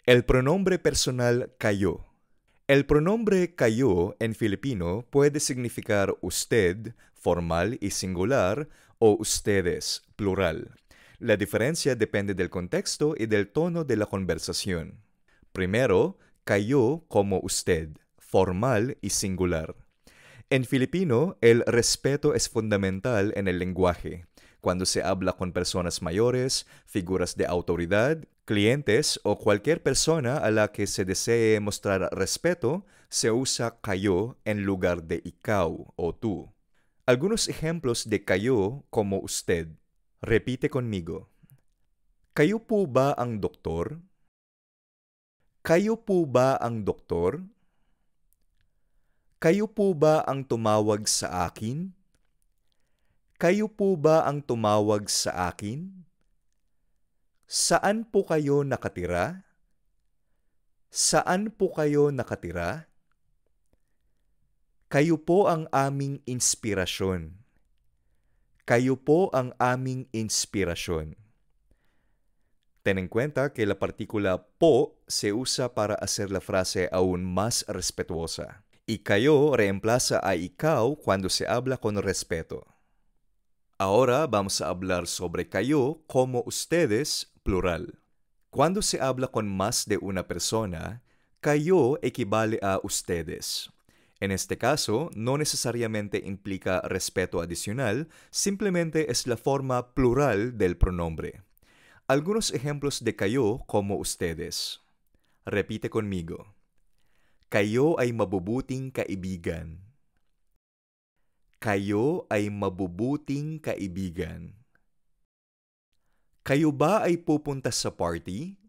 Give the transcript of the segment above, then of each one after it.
El pronombre personal kayo. El pronombre kayo en Filipino puede significar usted, formal y singular, o ustedes, plural. La diferencia depende del contexto y del tono de la conversación. Primero, kayo como usted, formal y singular. En Filipino, el respeto es fundamental en el lenguaje. Cuando se habla con personas mayores, figuras de autoridad, clientes o cualquier persona a la que se desee mostrar respeto, se usa kayo en lugar de ikaw o tú. Algunos ejemplos de kayo como usted. Repite conmigo. Kayo po ba ang doktor? Kayo po ba ang doktor? Kayo po ba ang tumawag sa akin? Kayo po ba ang tumawag sa akin? Saan po kayo nakatira? Saan po kayo nakatira? Kayo po ang aming inspirasyon. Kayo po ang aming inspirasyon. Ten en cuenta que la partícula po se usa para hacer la frase aún más respetuosa. Y kayo reemplaza a ikaw cuando se habla con respeto. Ahora vamos a hablar sobre kayo como ustedes, plural. Cuando se habla con más de una persona, kayo equivale a ustedes. En este caso, no necesariamente implica respeto adicional, simplemente es la forma plural del pronombre. Algunos ejemplos de kayo como ustedes. Repite conmigo. Kayo ay mabubuting kaibigan. Kayo ay mabubuting kaibigan. Kayo ba ay pupunta sa party?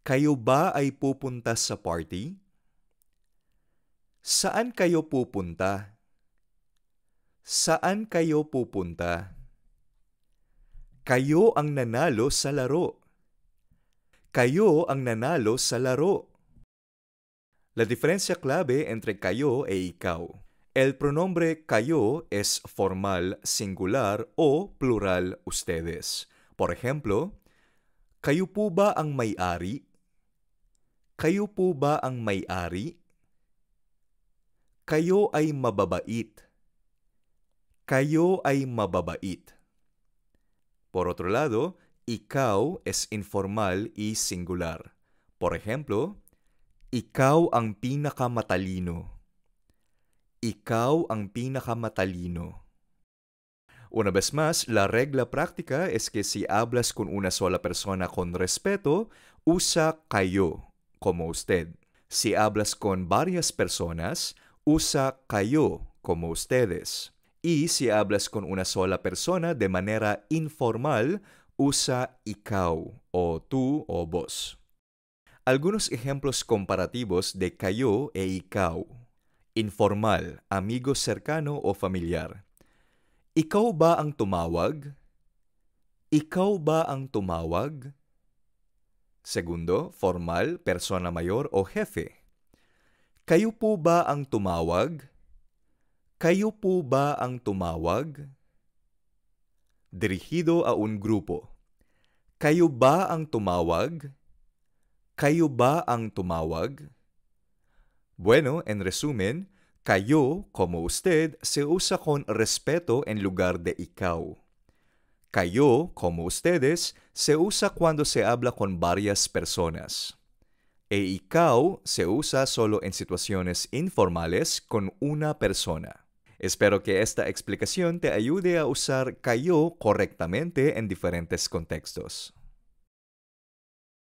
Kayo ba ay pupunta sa party? Saan kayo pupunta? Saan kayo pupunta? Kayo ang nanalo sa laro. Kayo ang nanalo sa laro. La diferencia clave entre kayo e ikaw. El pronombre kayo es formal, singular o plural ustedes. Por ejemplo, kayo po ba ang may-ari? Kayo po ba ang may-ari? Kayo ay mababait. Kayo ay mababait. Por otro lado, ikaw es informal y singular. Por ejemplo, ikaw ang pinakamatalino. Ikaw ang pinakamatalino. Una vez más, la regla práctica es que si hablas con una sola persona con respeto, usa kayo, como usted. Si hablas con varias personas, usa kayo, como ustedes. Y si hablas con una sola persona de manera informal, usa ikaw, o tú o vos. Algunos ejemplos comparativos de kayo e ikaw. Informal, amigo cercano o familiar. Ikaw ba ang tumawag? Ikaw ba ang tumawag? Segundo, formal, persona mayor o jefe. Kayo po ba ang tumawag? Kayo po ba ang tumawag? Dirigido a un grupo. Kayo ba ang tumawag? Kayo ba ang tumawag? Bueno, en resumen, kayo, como usted, se usa con respeto en lugar de ikaw. Kayo, como ustedes, se usa cuando se habla con varias personas. E ikaw se usa solo en situaciones informales con una persona. Espero que esta explicación te ayude a usar kayo correctamente en diferentes contextos.